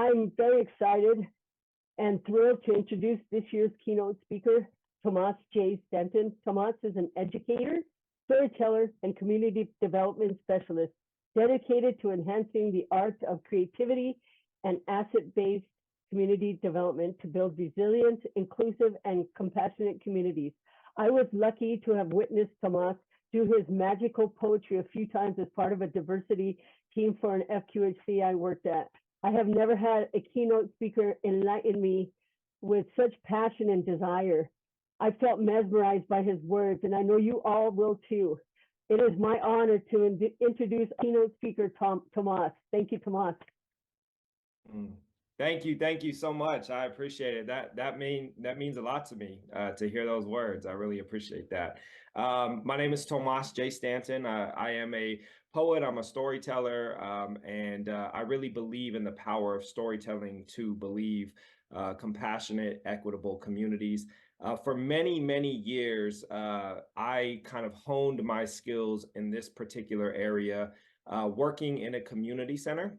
I'm very excited and thrilled to introduce this year's keynote speaker, Tomás J. Stanton. Tomás is an educator, storyteller, and community development specialist dedicated to enhancing the art of creativity and asset-based community development to build resilient, inclusive, and compassionate communities. I was lucky to have witnessed Tomás do his magical poetry a few times as part of a diversity team for an FQHC I worked at. I have never had a keynote speaker enlighten me with such passion and desire. I felt mesmerized by his words, and I know you all will too. It is my honor to introduce keynote speaker Tomás. Thank you, Tomás. Thank you so much. I appreciate it. That means a lot to me to hear those words. I really appreciate that. My name is Tomás J. Stanton. I am a poet. I'm a storyteller, and I really believe in the power of storytelling to believe compassionate, equitable communities. For many years, I kind of honed my skills in this particular area, working in a community center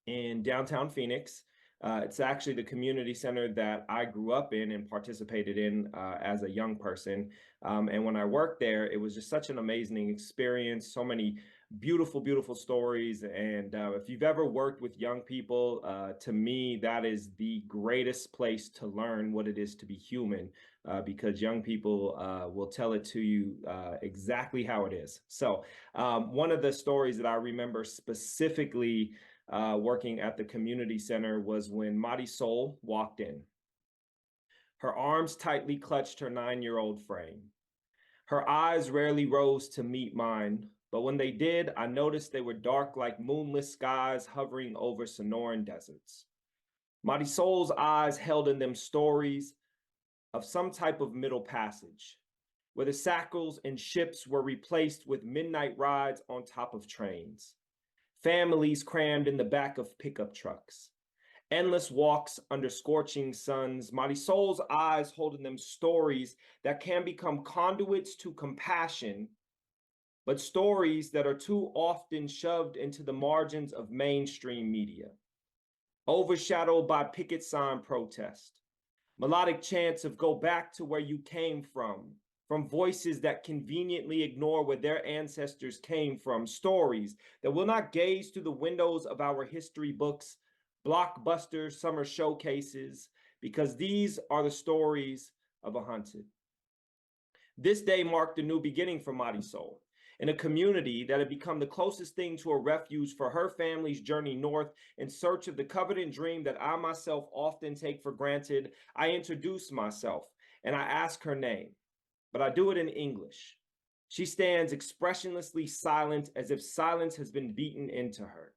in downtown Phoenix. It's actually the community center that I grew up in and participated in as a young person. And when I worked there, it was just such an amazing experience, so many beautiful stories. And if you've ever worked with young people, to me, that is the greatest place to learn what it is to be human, because young people will tell it to you exactly how it is. So one of the stories that I remember specifically working at the community center was when Marisol walked in. Her arms tightly clutched her 9-year-old frame. Her eyes rarely rose to meet mine, but when they did, I noticed they were dark like moonless skies hovering over Sonoran deserts. Marisol's eyes held in them stories of some type of middle passage, where the shackles and ships were replaced with midnight rides on top of trains. Families crammed in the back of pickup trucks, endless walks under scorching suns, Marisol's eyes holding them stories that can become conduits to compassion, but stories that are too often shoved into the margins of mainstream media, overshadowed by picket sign protest, melodic chants of go back to where you came from voices that conveniently ignore where their ancestors came from, stories that will not gaze through the windows of our history books, blockbuster summer showcases, because these are the stories of a hunted. This day marked a new beginning for Marisol, in a community that had become the closest thing to a refuge for her family's journey north in search of the coveted dream that I myself often take for granted. I introduce myself and I ask her name, but I do it in English. She stands expressionlessly silent, as if silence has been beaten into her.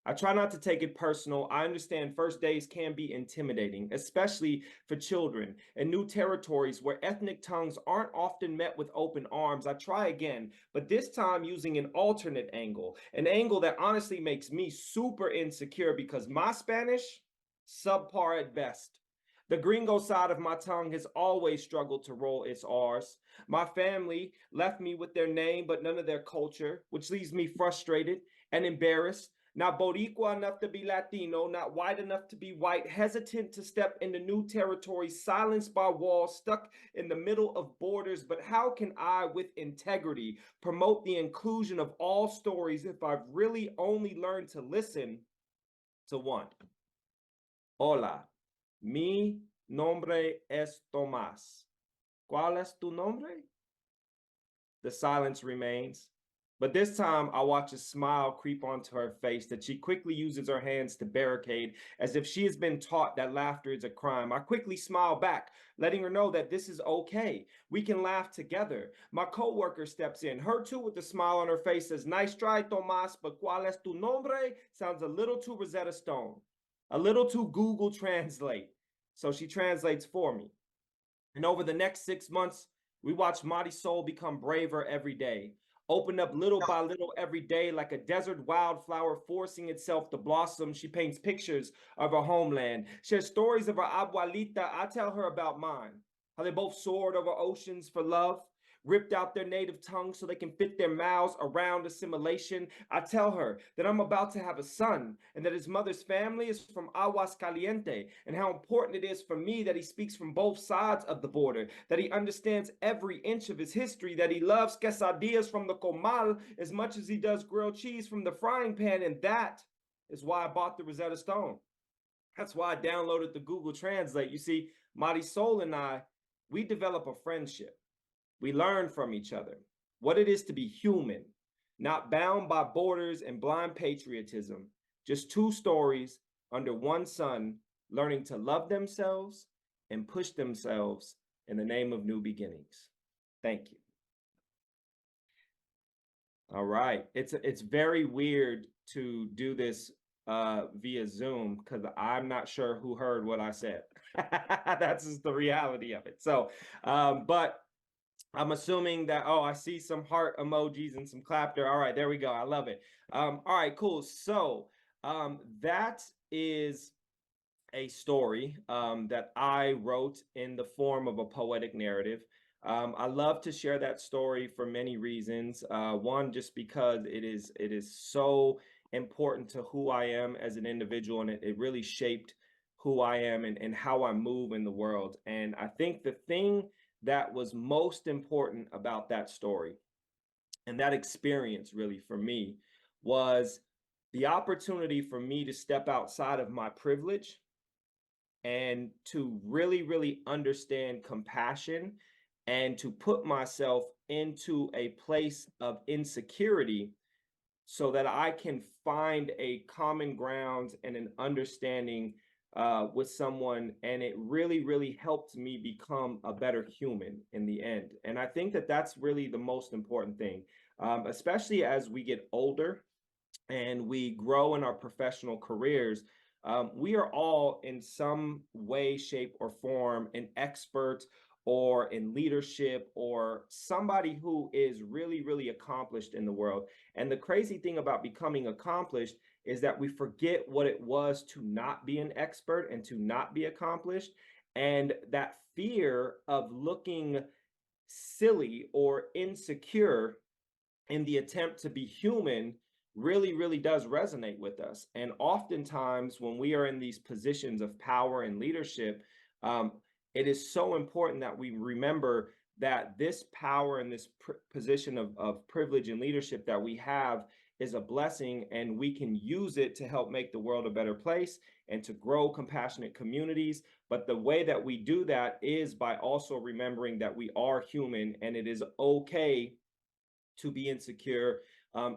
I try not to take it personal. I understand first days can be intimidating, especially for children in new territories where ethnic tongues aren't often met with open arms. I try again, but this time using an alternate angle, an angle that honestly makes me super insecure because my Spanish, subpar at best. The gringo side of my tongue has always struggled to roll its R's. My family left me with their name, but none of their culture, which leaves me frustrated and embarrassed. Not Boricua enough to be Latino, not white enough to be white, hesitant to step into new territory, silenced by walls, stuck in the middle of borders. But how can I, with integrity, promote the inclusion of all stories if I've really only learned to listen to one? Hola, mi nombre es Tomás. ¿Cuál es tu nombre? The silence remains. But this time, I watch a smile creep onto her face that she quickly uses her hands to barricade, as if she has been taught that laughter is a crime. I quickly smile back, letting her know that this is okay. We can laugh together. My coworker steps in, her too with a smile on her face, says, nice try, Tomás, but ¿cuál es tu nombre? Sounds a little too Rosetta Stone, a little too Google Translate. So she translates for me. And over the next 6 months, we watch Marisol become braver every day. Open up little by little every day like a desert wildflower forcing itself to blossom. She paints pictures of her homeland, shares stories of her abuelita. I tell her about mine, how they both soared over oceans for love. ripped out their native tongue so they can fit their mouths around assimilation. I tell her that I'm about to have a son and that his mother's family is from Aguascalientes, and how important it is for me that he speaks from both sides of the border, that he understands every inch of his history, that he loves quesadillas from the comal as much as he does grilled cheese from the frying pan. And that is why I bought the Rosetta Stone. That's why I downloaded the Google Translate. You see, Marisol and I, we develop a friendship. We learn from each other what it is to be human, not bound by borders and blind patriotism. Just two stories under one sun, learning to love themselves and push themselves in the name of new beginnings. Thank you. All right. It's very weird to do this via Zoom because I'm not sure who heard what I said. That's just the reality of it. So, but I'm assuming that, oh, I see some heart emojis and some clapper. All right, there we go. I love it. All right, cool. So that is a story that I wrote in the form of a poetic narrative. I love to share that story for many reasons. One, just because it is so important to who I am as an individual, and it really shaped who I am and how I move in the world. And I think the thing that was most important about that story and that experience really for me was the opportunity for me to step outside of my privilege and to really, really understand compassion and to put myself into a place of insecurity so that I can find a common ground and an understanding with someone. And it really, really helped me become a better human in the end. And I think that that's really the most important thing, especially as we get older and we grow in our professional careers. We are all in some way, shape, or form an expert or in leadership or somebody who is really, really accomplished in the world. And the crazy thing about becoming accomplished is that we forget what it was to not be an expert and to not be accomplished. And that fear of looking silly or insecure in the attempt to be human really, really does resonate with us. And oftentimes when we are in these positions of power and leadership, it is so important that we remember that this power and this position of privilege and leadership that we have is a blessing, and we can use it to help make the world a better place and to grow compassionate communities. But the way that we do that is by also remembering that we are human, and it is okay to be insecure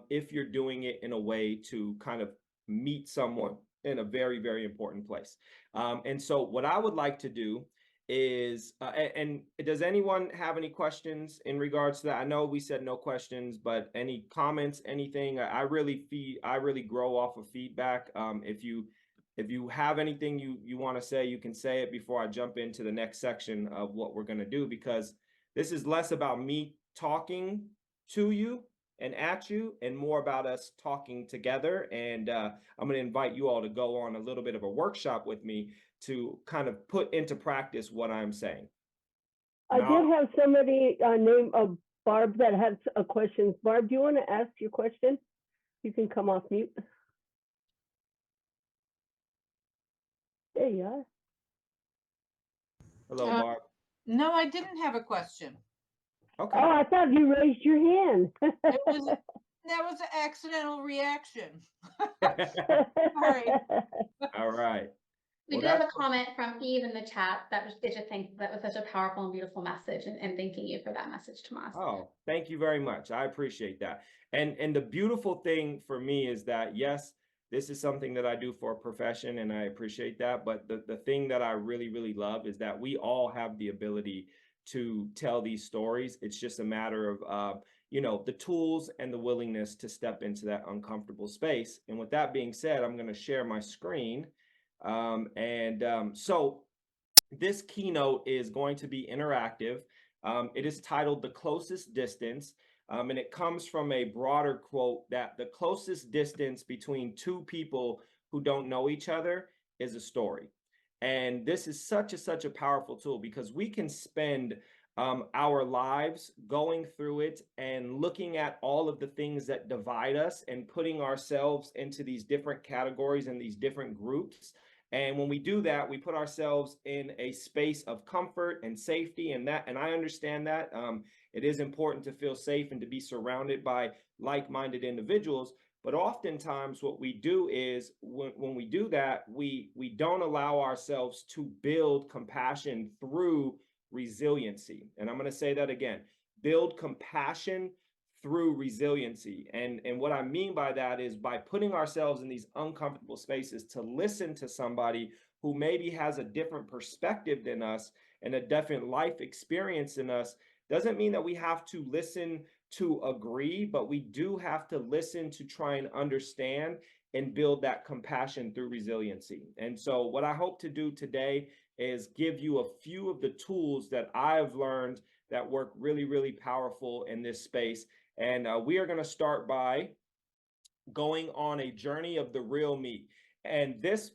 if you're doing it in a way to kind of meet someone in a very, very important place. And so what I would like to do is, and does anyone have any questions in regards to that? I know we said no questions, but any comments, anything? I really grow off of feedback. If you have anything you want to say, you can say it before I jump into the next section of what we're going to do, because this is less about me talking to you and at you and more about us talking together. And I'm going to invite you all to go on a little bit of a workshop with me to kind of put into practice what I'm saying. I did have somebody named Barb that has a question. Barb, do you want to ask your question? You can come off mute. There you are. Hello, Barb. No, I didn't have a question. Okay. Oh, I thought you raised your hand. That was an accidental reaction. Sorry. All right. We do have a comment from Eve in the chat that they just think that was such a powerful and beautiful message, and thanking you for that message, Tomás. Oh, thank you very much. I appreciate that. And the beautiful thing for me is that, yes, this is something that I do for a profession, and I appreciate that. But the thing that I really, really love is that we all have the ability to tell these stories. It's just a matter of, the tools and the willingness to step into that uncomfortable space. And with that being said, I'm going to share my screen. So this keynote is going to be interactive. It is titled The Closest Distance, and it comes from a broader quote that the closest distance between two people who don't know each other is a story. And this is such a powerful tool, because we can spend our lives, going through it and looking at all of the things that divide us and putting ourselves into these different categories and these different groups. And when we do that, we put ourselves in a space of comfort and safety, and I understand that. It is important to feel safe and to be surrounded by like-minded individuals. But oftentimes what we do is when we do that, we don't allow ourselves to build compassion through resiliency. And I'm going to say that again, build compassion through resiliency. And what I mean by that is by putting ourselves in these uncomfortable spaces to listen to somebody who maybe has a different perspective than us and a different life experience than us. Doesn't mean that we have to listen to agree, but we do have to listen to try and understand and build that compassion through resiliency. And so what I hope to do today is give you a few of the tools that I've learned that work really, really powerful in this space. And we are going to start by going on a journey of the real me. And this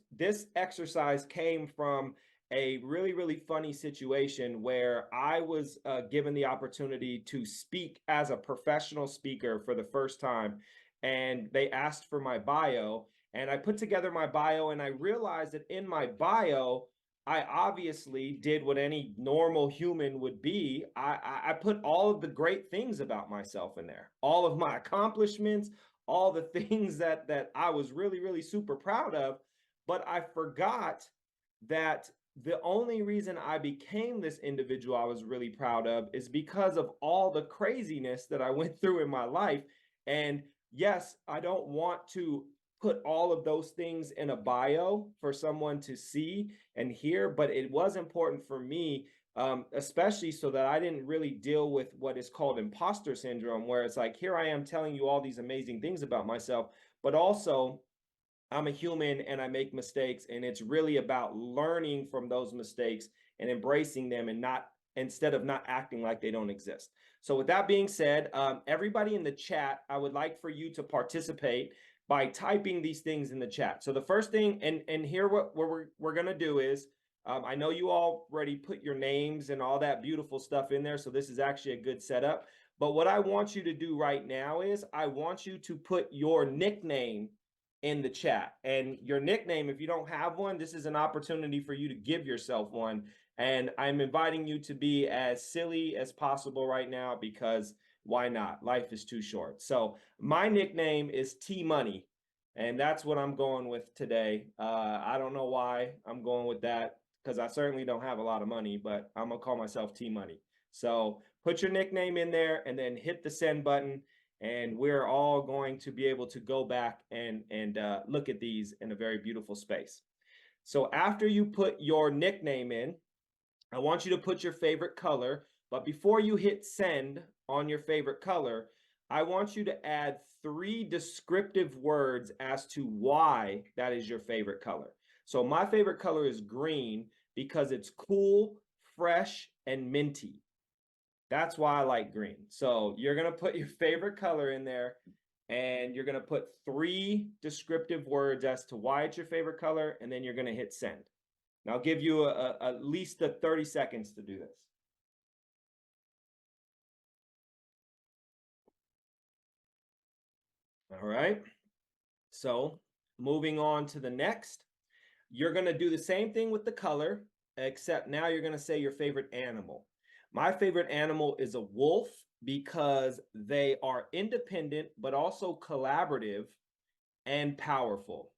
exercise came from a really, really funny situation where I was given the opportunity to speak as a professional speaker for the first time. And they asked for my bio, and I put together my bio, and I realized that in my bio, I obviously did what any normal human would be. I put all of the great things about myself in there, all of my accomplishments, all the things that I was really, really super proud of. But I forgot that the only reason I became this individual I was really proud of is because of all the craziness that I went through in my life. And yes, I don't want to put all of those things in a bio for someone to see and hear, but it was important for me, especially so that I didn't really deal with what is called imposter syndrome, where it's like, here I am telling you all these amazing things about myself, but also I'm a human and I make mistakes, and it's really about learning from those mistakes and embracing them, and not, instead of not acting like they don't exist. So with that being said, everybody in the chat, I would like for you to participate by typing these things in the chat. So the first thing, and here what we're gonna do is, I know you already put your names and all that beautiful stuff in there, so this is actually a good setup. But what I want you to do right now is I want you to put your nickname in the chat. And your nickname, if you don't have one, this is an opportunity for you to give yourself one. And I'm inviting you to be as silly as possible right now, because why not? Life is too short. So my nickname is T Money, and that's what I'm going with today. I don't know why I'm going with that, because I certainly don't have a lot of money, but I'm gonna call myself T Money. So put your nickname in there and then hit the send button, and we're all going to be able to go back and look at these in a very beautiful space. So after you put your nickname in, I want you to put your favorite color, but before you hit send on your favorite color, I want you to add 3 descriptive words as to why that is your favorite color. So my favorite color is green because it's cool, fresh, and minty. That's why I like green. So you're going to put your favorite color in there, and you're going to put 3 descriptive words as to why it's your favorite color, and then you're going to hit send. And I'll give you at least 30 seconds to do this. All right. So moving on to the next, you're going to do the same thing with the color, except now you're going to say your favorite animal. My favorite animal is a wolf because they are independent, but also collaborative and powerful.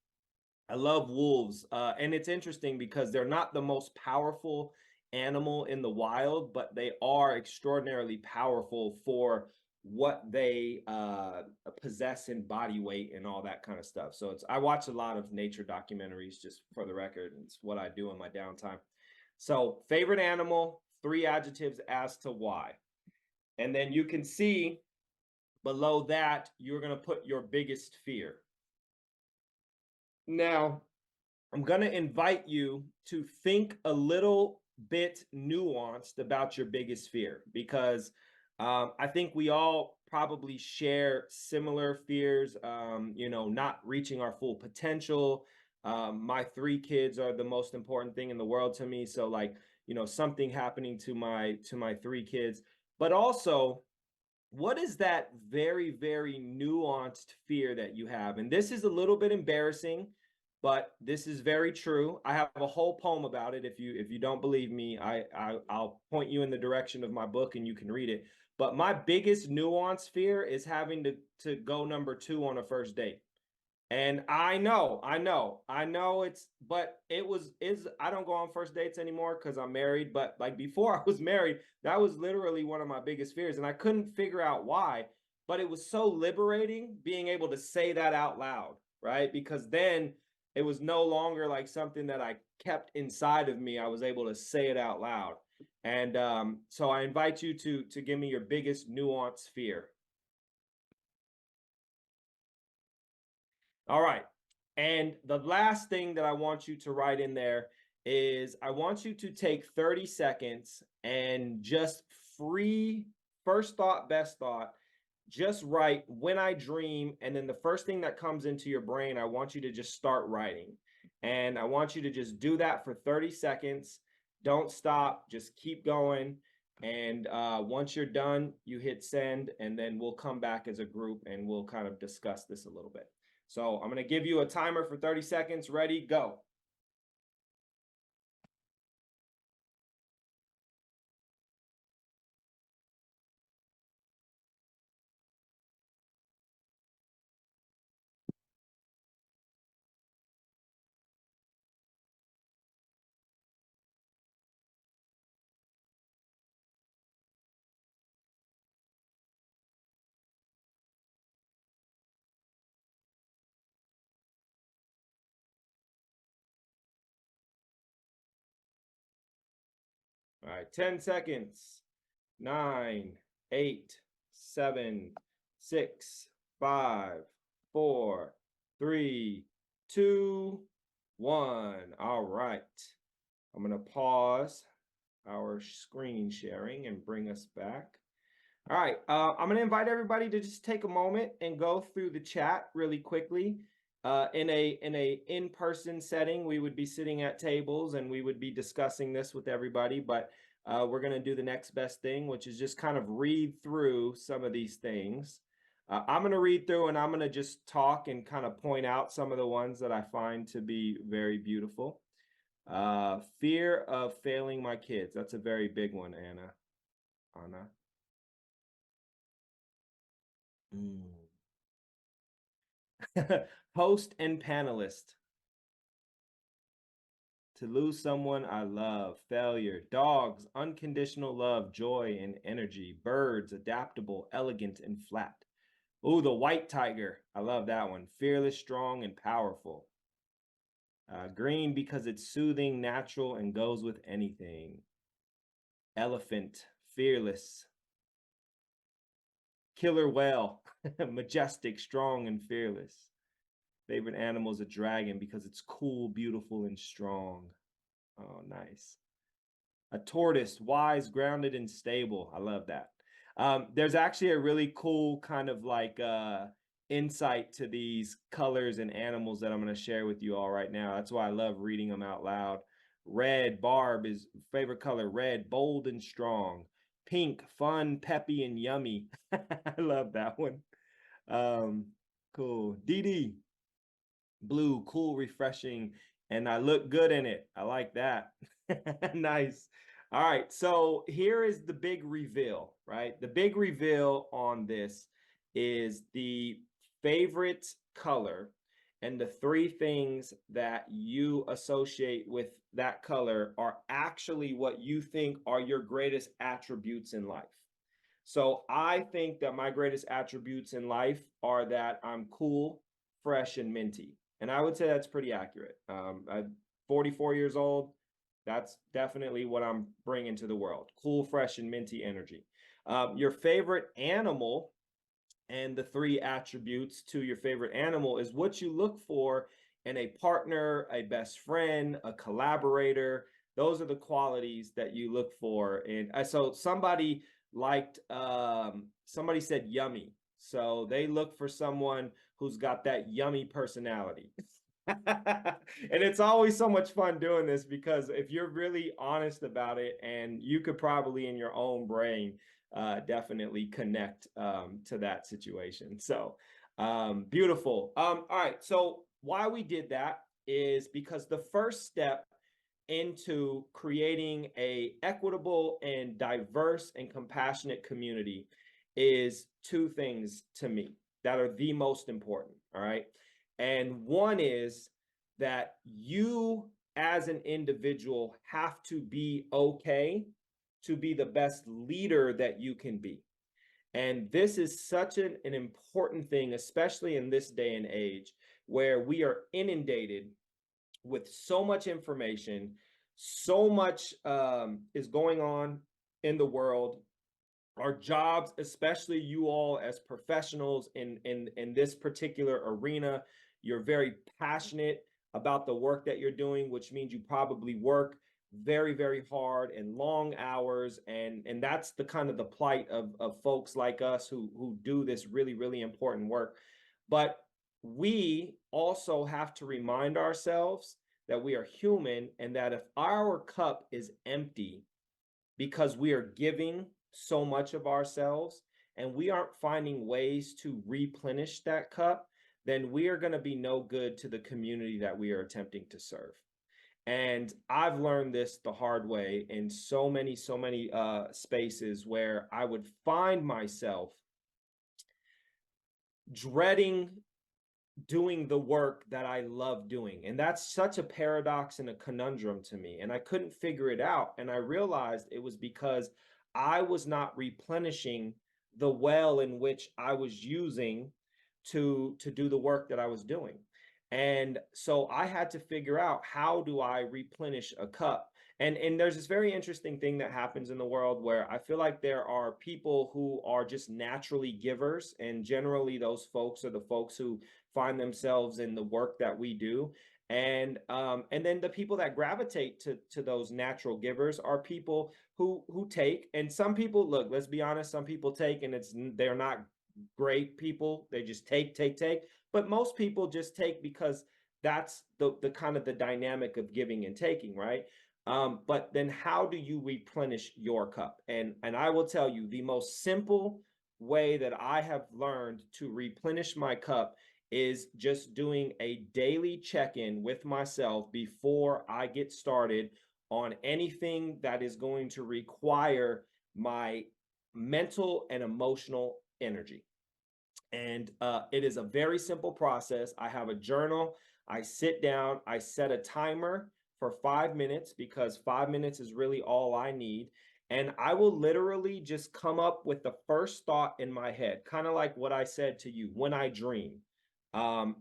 I love wolves. And it's interesting because they're not the most powerful animal in the wild, but they are extraordinarily powerful for what they possess in body weight and all that kind of stuff. So I watch a lot of nature documentaries, just for the record. It's what I do in my downtime. So favorite animal, 3 adjectives as to why. And then you can see below that, you're going to put your biggest fear. Now, I'm going to invite you to think a little bit nuanced about your biggest fear, because I think we all probably share similar fears, you know, not reaching our full potential, My 3 kids are the most important thing in the world to me. So like, something happening to my 3 kids, but also what is that very, very nuanced fear that you have? And this is a little bit embarrassing, but this is very true. I have a whole poem about it. If you don't believe me, I'll point you in the direction of my book and you can read it. But my biggest nuanced fear is having to go number 2 on a first date. And I know but I don't go on first dates anymore because I'm married. But like before I was married, that was literally one of my biggest fears. And I couldn't figure out why, but it was so liberating being able to say that out loud, right? Because then it was no longer like something that I kept inside of me. I was able to say it out loud. And so I invite you to give me your biggest nuanced fear. All right. And the last thing that I want you to write in there is I want you to take 30 seconds and just first thought, best thought, just write when I dream. And then the first thing that comes into your brain, I want you to just start writing. And I want you to just do that for 30 seconds. Don't stop, just keep going. And once you're done, you hit send, and then we'll come back as a group and we'll kind of discuss this a little bit. So I'm going to give you a timer for 30 seconds. Ready, go. All right, 10 seconds. 9, 8, 7, 6, 5, 4, 3, 2, 1. All right. I'm going to pause our screen sharing and bring us back. All right. I'm going to invite everybody to just take a moment and go through the chat really quickly. In a in-person setting, we would be sitting at tables and we would be discussing this with everybody, but we're going to do the next best thing, which is just kind of read through some of these things. I'm going to read through and I'm going to just talk and kind of point out some of the ones that I find to be very beautiful. Fear of failing my kids. That's a very big one, Anna. Host and panelist. To lose someone I love. Failure. Dogs. Unconditional love, joy, and energy. Birds. Adaptable, elegant, and flat. Ooh, the white tiger. I love that one. Fearless, strong, and powerful. Green because it's soothing, natural, and goes with anything. Elephant. Fearless. Killer whale. Majestic, strong, and fearless. Favorite animal is a dragon because it's cool, beautiful, and strong. Oh, nice. A tortoise, wise, grounded, and stable. I love that. There's actually a really cool kind of like insight to these colors and animals that I'm going to share with you all right now. That's why I love reading them out loud. Red, Barb is favorite color, red, bold and strong. Pink, fun, peppy, and yummy. I love that one. Cool. Dee Dee. Blue, cool, refreshing, and I look good in it. I like that. Nice. All right, so here is the big reveal, right? The big reveal on this is the favorite color and the 3 things that you associate with that color are actually what you think are your greatest attributes in life. So I think that my greatest attributes in life are that I'm cool, fresh, and minty. And I would say that's pretty accurate. I'm 44 years old. That's definitely what I'm bringing to the world. Cool, fresh, and minty energy. Your favorite animal and the 3 attributes to your favorite animal is what you look for in a partner, a best friend, a collaborator. Those are the qualities that you look for. And so somebody said yummy. So they look for someone who's got that yummy personality. And it's always so much fun doing this because if you're really honest about it, and you could probably in your own brain definitely connect to that situation. So beautiful. All right. So why we did that is because the first step into creating a equitable and diverse and compassionate community is two things to me that are the most important. All right. And one is that you as an individual have to be okay to be the best leader that you can be. And this is such an important thing, especially in this day and age where we are inundated with so much information, so much is going on in the world. Our jobs, especially you all as professionals in this particular arena, you're very passionate about the work that you're doing, which means you probably work very, very hard and long hours. And that's the kind of the plight of folks like us who do this really, really important work. But we also have to remind ourselves that we are human, and that if our cup is empty because we are giving so much of ourselves and we aren't finding ways to replenish that cup, then we are going to be no good to the community that we are attempting to serve. And I've learned this the hard way in so many spaces where I would find myself dreading doing the work that I love doing. And that's such a paradox and a conundrum to me. And I couldn't figure it out. And I realized it was because I was not replenishing the well in which I was using to do the work that I was doing. And so I had to figure out, how do I replenish a cup? And there's this very interesting thing that happens in the world where I feel like there are people who are just naturally givers, and generally those folks are the folks who find themselves in the work that we do. And then the people that gravitate to those natural givers are people who take. And some people, look, let's be honest, some people take and they're not great people. They just take. But most people just take because that's the kind of the dynamic of giving and taking, right? But then how do you replenish your cup? And I will tell you, the most simple way that I have learned to replenish my cup is just doing a daily check-in with myself before I get started on anything that is going to require my mental and emotional energy. And it is a very simple process. I have a journal. I sit down, I set a timer for 5 minutes because 5 minutes is really all I need. And I will literally just come up with the first thought in my head, kind of like what I said to you, when I dream.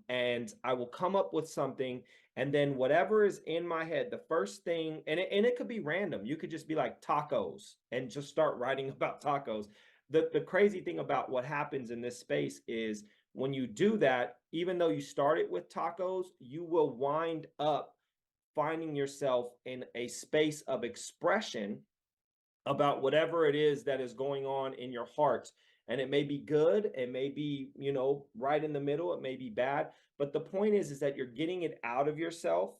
And I will come up with something, and then whatever is in my head, the first thing, and it could be random. You could just be like tacos and just start writing about tacos. The crazy thing about what happens in this space is when you do that, even though you started with tacos, you will wind up finding yourself in a space of expression about whatever it is that is going on in your heart. And it may be good, it may be, right in the middle, it may be bad. But the point is that you're getting it out of yourself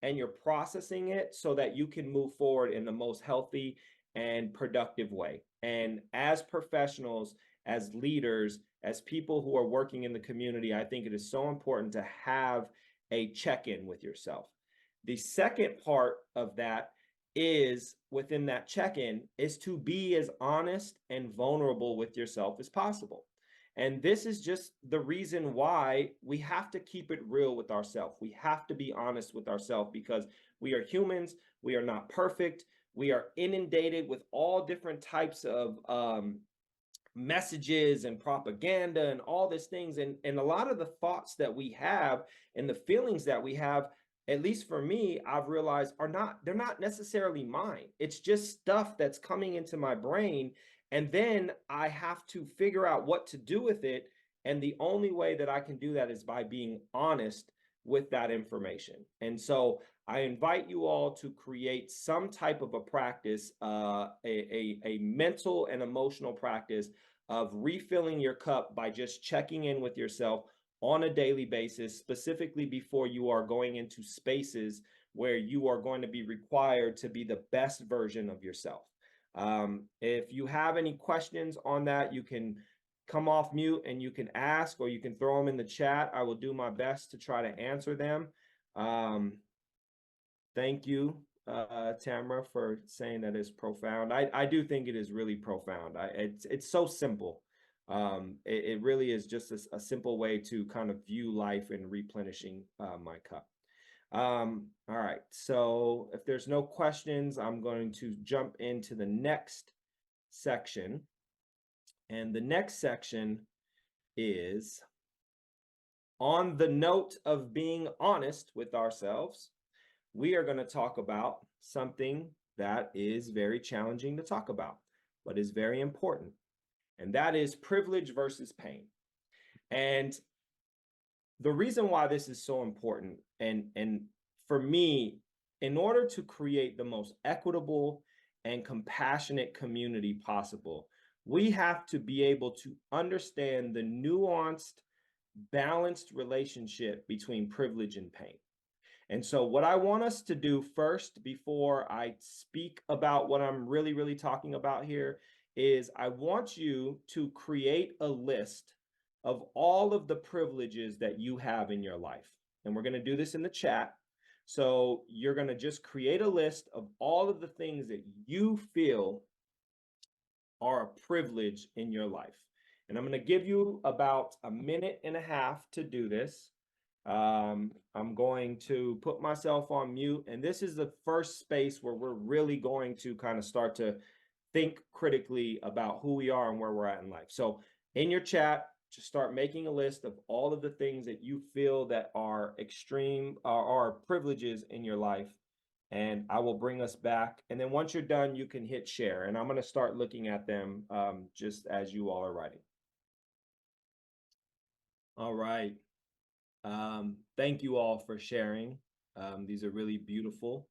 and you're processing it so that you can move forward in the most healthy and productive way. And as professionals, as leaders, as people who are working in the community, I think it is so important to have a check-in with yourself. The second part of that is, within that check-in, is to be as honest and vulnerable with yourself as possible. And this is just the reason why we have to keep it real with ourselves. We have to be honest with ourselves because we are humans. We are not perfect. We are inundated with all different types of messages and propaganda and all these things. And a lot of the thoughts that we have and the feelings that we have, at least for me, I've realized they're not necessarily mine. It's just stuff that's coming into my brain. And then I have to figure out what to do with it. And the only way that I can do that is by being honest with that information. And so I invite you all to create some type of a practice, a mental and emotional practice of refilling your cup by just checking in with yourself on a daily basis, specifically before you are going into spaces where you are going to be required to be the best version of yourself. If you have any questions on that, you can come off mute and you can ask, or you can throw them in the chat. I will do my best to try to answer them. Thank you, Tamara, for saying that it's profound. I do think it is really profound. It's so simple. It really is just a simple way to kind of view life and replenishing my cup. All right, so if there's no questions, I'm going to jump into the next section. And the next section is, on the note of being honest with ourselves, we are going to talk about something that is very challenging to talk about, but is very important. And that is privilege versus pain. And the reason why this is so important, and for me, in order to create the most equitable and compassionate community possible, we have to be able to understand the nuanced, balanced relationship between privilege and pain. And so what I want us to do first, before I speak about what I'm really talking about here, is I want you to create a list of all of the privileges that you have in your life. And we're going to do this in the chat. So you're going to just create a list of all of the things that you feel are a privilege in your life. And I'm going to give you about a minute and a half to do this. I'm going to put myself on mute. And this is the first space where we're really going to kind of start to think critically about who we are and where we're at in life. So in your chat, just start making a list of all of the things that you feel that are extreme, are privileges in your life. And I will bring us back. And then once you're done, you can hit share. And I'm going to start looking at them just as you all are writing. All right. Thank you all for sharing. These are really beautiful.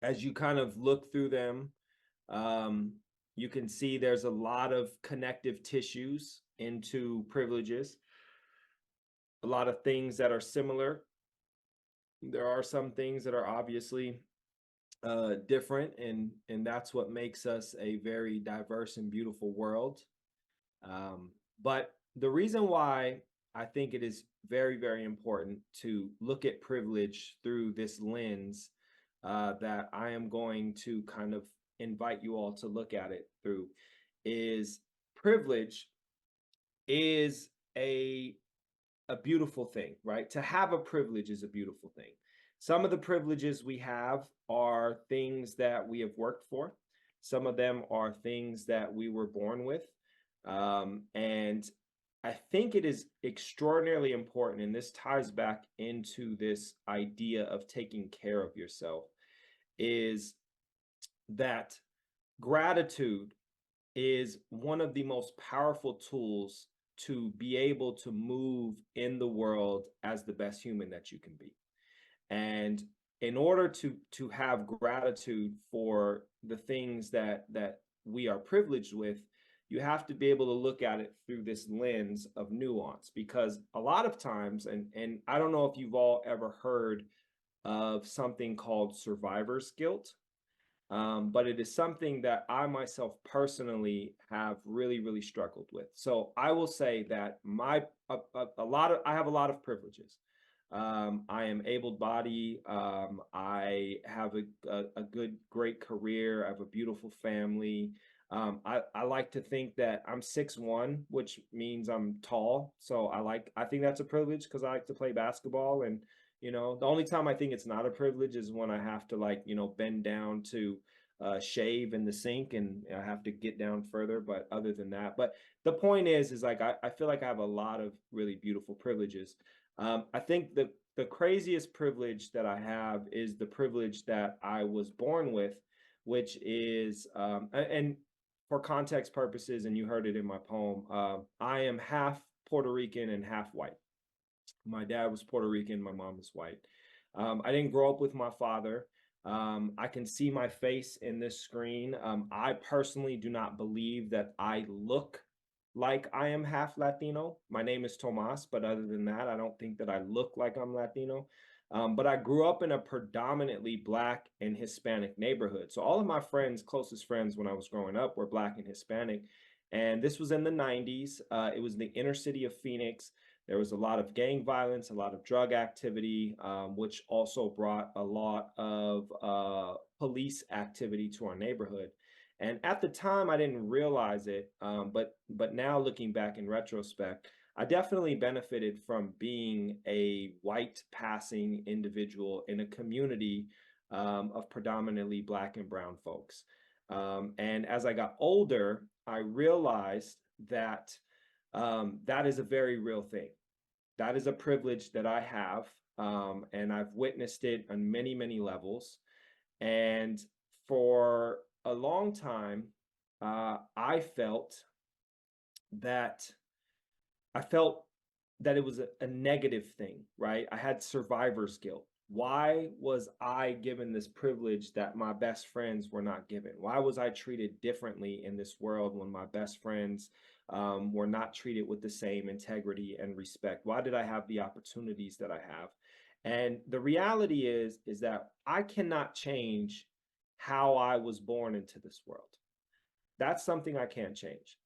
As you kind of look through them, you can see there's a lot of connective tissues into privileges, a lot of things that are similar. There are some things that are obviously different, and that's what makes us a very diverse and beautiful world. But the reason why I think it is very important to look at privilege through this lens that I am going to kind of invite you all to look at it through is privilege is a beautiful thing, right? To have a privilege is a beautiful thing. Some of the privileges we have are things that we have worked for. Some of them are things that we were born with. And I think it is extraordinarily important, and this ties back into this idea of taking care of yourself, is that gratitude is one of the most powerful tools to be able to move in the world as the best human that you can be. And in order to have gratitude for the things that we are privileged with, you have to be able to look at it through this lens of nuance, because a lot of times, and I don't know if you've all ever heard of something called survivor's guilt, but it is something that I myself personally have really struggled with. So I will say that I have a lot of privileges. I am able-bodied. I have a great career. I have a beautiful family. I like to think that I'm 6'1", which means I'm tall. So I think that's a privilege because I like to play basketball. And, the only time I think it's not a privilege is when I have to bend down to shave in the sink and I have to get down further. But other than that, but the point is I feel like I have a lot of really beautiful privileges. I think the craziest privilege that I have is the privilege that I was born with, which is, and for context purposes, and you heard it in my poem, I am half Puerto Rican and half white. My dad was Puerto Rican, my mom is white. I didn't grow up with my father. I can see my face in this screen. I personally do not believe that I look like I am half Latino. My name is Tomás, but other than that, I don't think that I look like I'm Latino. But I grew up in a predominantly Black and Hispanic neighborhood. So all of my friends, closest friends when I was growing up, were Black and Hispanic. And this was in the 90s. It was the inner city of Phoenix. There was a lot of gang violence, a lot of drug activity, which also brought a lot of police activity to our neighborhood. And at the time, I didn't realize it, but now looking back in retrospect, I definitely benefited from being a white passing individual in a community of predominantly Black and brown folks. And as I got older, I realized that that is a very real thing. That is a privilege that I have, and I've witnessed it on many, many levels. And for a long time, I felt that it was a negative thing, right? I had survivor's guilt. Why was I given this privilege that my best friends were not given? Why was I treated differently in this world when my best friends were not treated with the same integrity and respect? Why did I have the opportunities that I have? And the reality is that I cannot change how I was born into this world. That's something I can't change.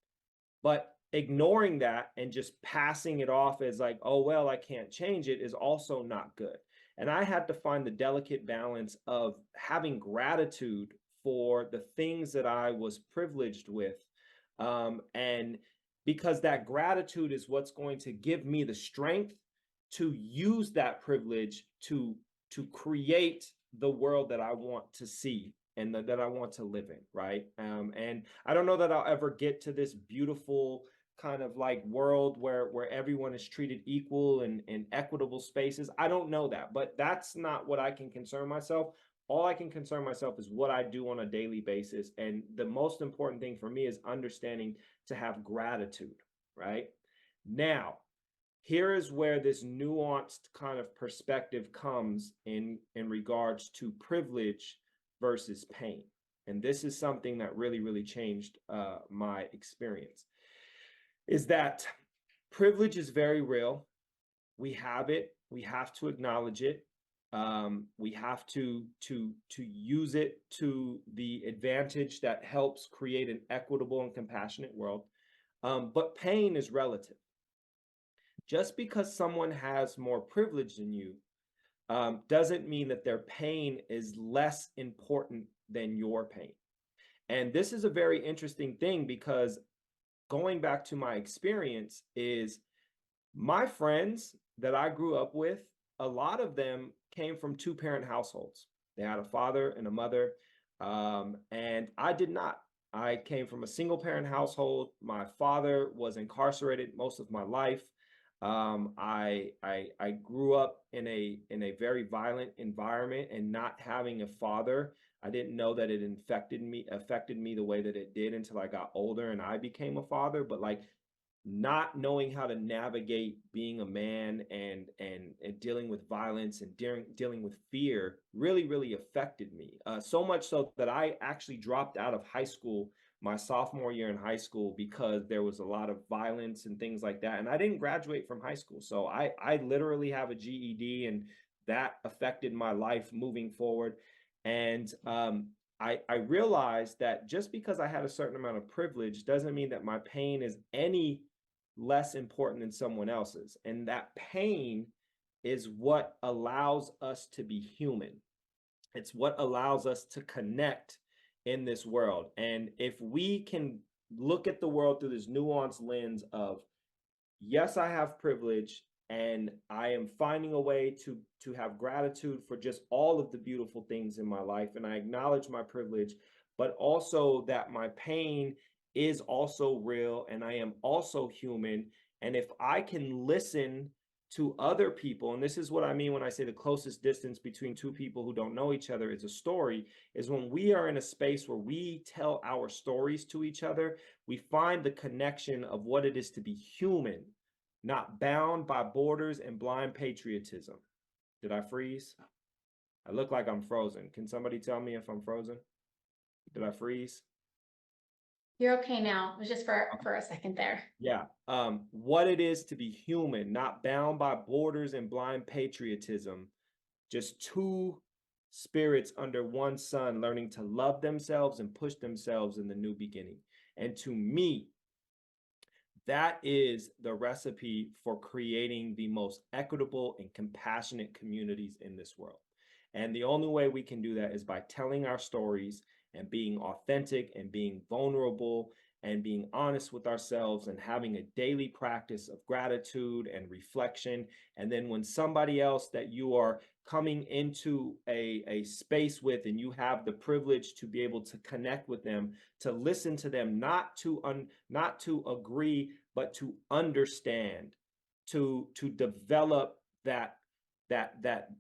But ignoring that and just passing it off as like, oh, well, I can't change it is also not good. And I had to find the delicate balance of having gratitude for the things that I was privileged with. And because that gratitude is what's going to give me the strength to use that privilege to create the world that I want to see and that I want to live in, right? And I don't know that I'll ever get to this beautiful kind of like world where everyone is treated equal and in equitable spaces. I don't know that, but that's not what I can concern myself. All I can concern myself is what I do on a daily basis. And the most important thing for me is understanding to have gratitude, right? Now, here is where this nuanced kind of perspective comes in regards to privilege versus pain. And this is something that really, really changed my experience, is that privilege is very real. We have it. We have to acknowledge it. We have to use it to the advantage that helps create an equitable and compassionate world. But pain is relative. Just because someone has more privilege than you doesn't mean that their pain is less important than your pain. And this is a very interesting thing, because going back to my experience is my friends that I grew up with, a lot of them came from two-parent households. They had a father and a mother, and I did not. I came from a single-parent household. My father was incarcerated most of my life. I grew up in a very violent environment, and not having a father, I didn't know that it affected me the way that it did until I got older and I became a father. But like, not knowing how to navigate being a man and dealing with violence and dealing with fear really affected me. So much so that I actually dropped out of high school my sophomore year in high school because there was a lot of violence and things like that. And I didn't graduate from high school. So I literally have a GED, and that affected my life moving forward. And I realized that just because I had a certain amount of privilege doesn't mean that my pain is any less important than someone else's. And that pain is what allows us to be human. It's what allows us to connect in this world. And if we can look at the world through this nuanced lens of, yes, I have privilege, and I am finding a way to have gratitude for just all of the beautiful things in my life, and I acknowledge my privilege, but also that my pain is also real and I am also human. And if I can listen to other people, and this is what I mean when I say the closest distance between two people who don't know each other is a story, is when we are in a space where we tell our stories to each other, we find the connection of what it is to be human, not bound by borders and blind patriotism. Did I freeze? I look like I'm frozen. Can somebody tell me if I'm frozen? Did I freeze? You're okay now. It was just for a second there. Yeah. What it is to be human, not bound by borders and blind patriotism, just two spirits under one sun, learning to love themselves and push themselves in the new beginning. And to me, that is the recipe for creating the most equitable and compassionate communities in this world. And the only way we can do that is by telling our stories and being authentic and being vulnerable and being honest with ourselves and having a daily practice of gratitude and reflection. And then when somebody else that you are coming into a space with and you have the privilege to be able to connect with them, to listen to them, not to agree, but to understand, to develop that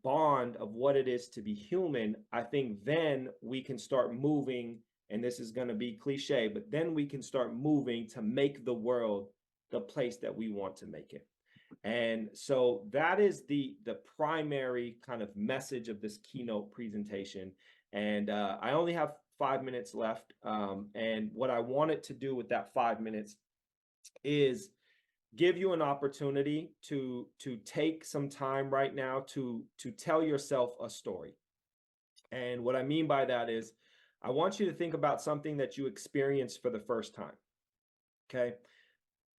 bond of what it is to be human. I think then we can start moving, and this is going to be cliche, but then we can start moving to make the world the place that we want to make it. And so that is the primary kind of message of this keynote presentation. And I only have 5 minutes left. And what I wanted to do with that 5 minutes is give you an opportunity to take some time right now to tell yourself a story. And what I mean by that is I want you to think about something that you experienced for the first time. Okay.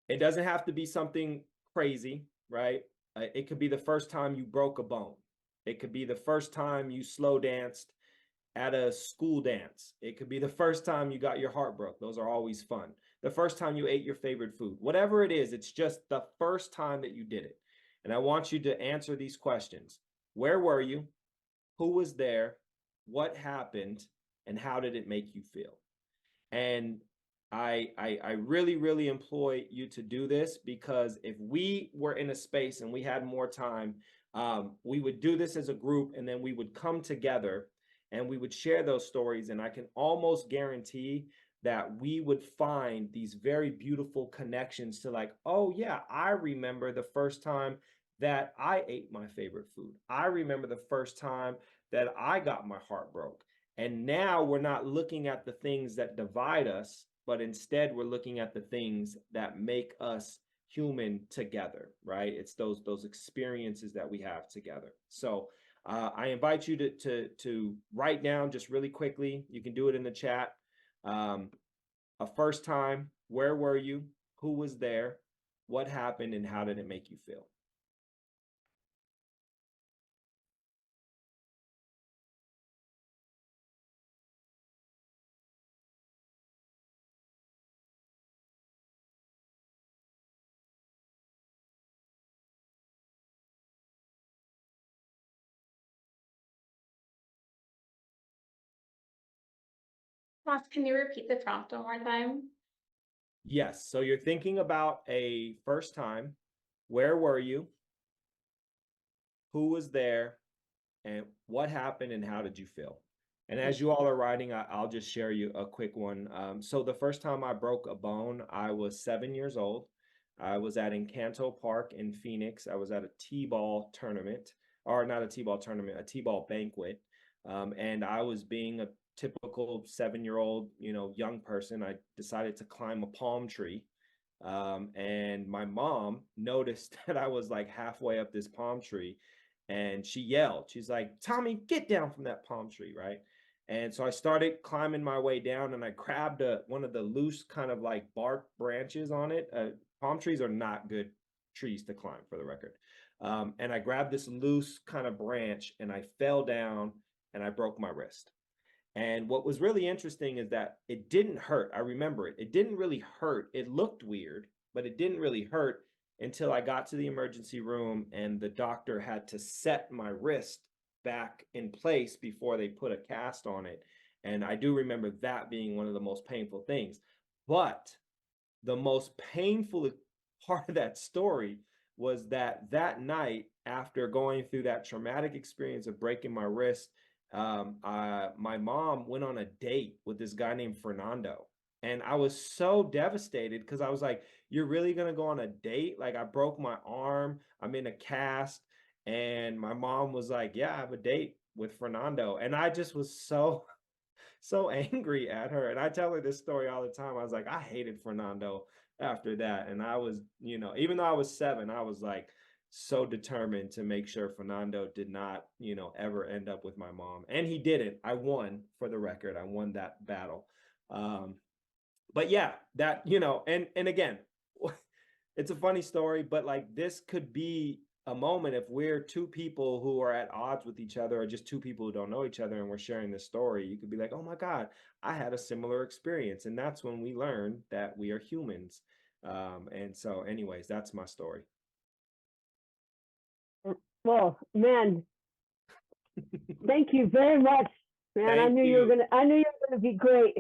It doesn't have to be something crazy, right? It could be the first time you broke a bone. It could be the first time you slow danced at a school dance. It could be the first time you got your heart broke. Those are always fun. The first time you ate your favorite food. Whatever it is, it's just the first time that you did it. And I want you to answer these questions. Where were you? Who was there? What happened? And how did it make you feel? And I really, really implore you to do this, because if we were in a space and we had more time, we would do this as a group, and then we would come together and we would share those stories. And I can almost guarantee that we would find these very beautiful connections to, like, oh yeah, I remember the first time that I ate my favorite food. I remember the first time that I got my heart broke. And now we're not looking at the things that divide us, but instead we're looking at the things that make us human together, right? It's those experiences that we have together. So I invite you to write down just really quickly. You can do it in the chat. A first time, where were you? Who was there? What happened? And how did it make you feel? Ross, can you repeat the prompt one more time? Yes. So you're thinking about a first time. Where were you? Who was there? And what happened? And how did you feel? And as you all are writing, I'll just share you a quick one. So the first time I broke a bone, I was 7 years old. I was at Encanto Park in Phoenix. I was at a T-ball tournament, or not a T-ball tournament, a T-ball banquet. And I was being a typical 7-year-old, young person. I decided to climb a palm tree. And my mom noticed that I was like halfway up this palm tree, and she yelled. She's like, "Tommy, get down from that palm tree," right? And so I started climbing my way down, and I grabbed one of the loose kind of like bark branches on it. Palm trees are not good trees to climb, for the record. And I grabbed this loose kind of branch, and I fell down, and I broke my wrist. And what was really interesting is that it didn't hurt. I remember it. It didn't really hurt. It looked weird, but it didn't really hurt until I got to the emergency room and the doctor had to set my wrist back in place before they put a cast on it. And I do remember that being one of the most painful things. But the most painful part of that story was that night, after going through that traumatic experience of breaking my wrist, my mom went on a date with this guy named Fernando. And I was so devastated because I was like, you're really going to go on a date? Like, I broke my arm, I'm in a cast. And my mom was like, yeah, I have a date with Fernando. And I just was so so angry at her. And I tell her this story all the time. I was like, I hated Fernando after that. And I was, you know, even though I was 7, I was like so determined to make sure Fernando did not, you know, ever end up with my mom. And he didn't. I won, for the record. I won that battle. But yeah, that, you know, and again, it's a funny story, but like this could be a moment if we're 2 people who are at odds with each other, or just 2 people who don't know each other, and we're sharing this story. You could be like, oh my God, I had a similar experience. And that's when we learn that we are humans. And so anyways, that's my story. Well, man, thank you very much, man. I knew you were gonna be great.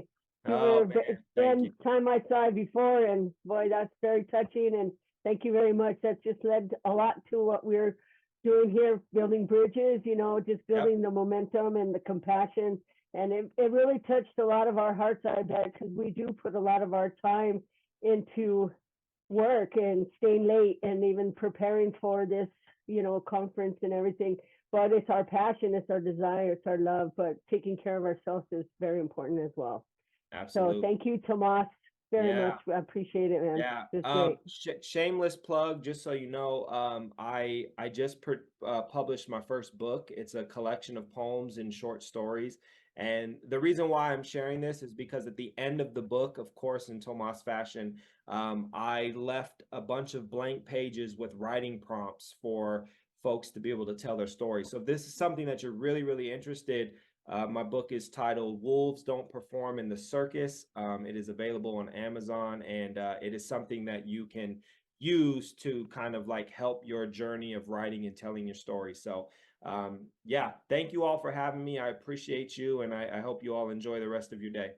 You Oh, were man, thank spent you. time I saw before, and boy, that's very touching. And thank you very much. That's just led a lot to what we're doing here, building bridges. You know, just building the momentum and the compassion. And it really touched a lot of our hearts, I bet, because we do put a lot of our time into work and staying late and even preparing for this, you know, conference and everything. But it's our passion, it's our desire, it's our love. But taking care of ourselves is very important as well. Absolutely. So thank you, Tomás, very much. I appreciate it, man. Yeah. It's great. Shameless plug, just so you know, I just published my first book. It's a collection of poems and short stories. And the reason why I'm sharing this is because at the end of the book, of course, in Tomás fashion, I left a bunch of blank pages with writing prompts for folks to be able to tell their story. So if this is something that you're really, really interested, my book is titled Wolves Don't Perform in the Circus. It is available on Amazon, and it is something that you can use to kind of like help your journey of writing and telling your story. So yeah, thank you all for having me. I appreciate you, and I hope you all enjoy the rest of your day.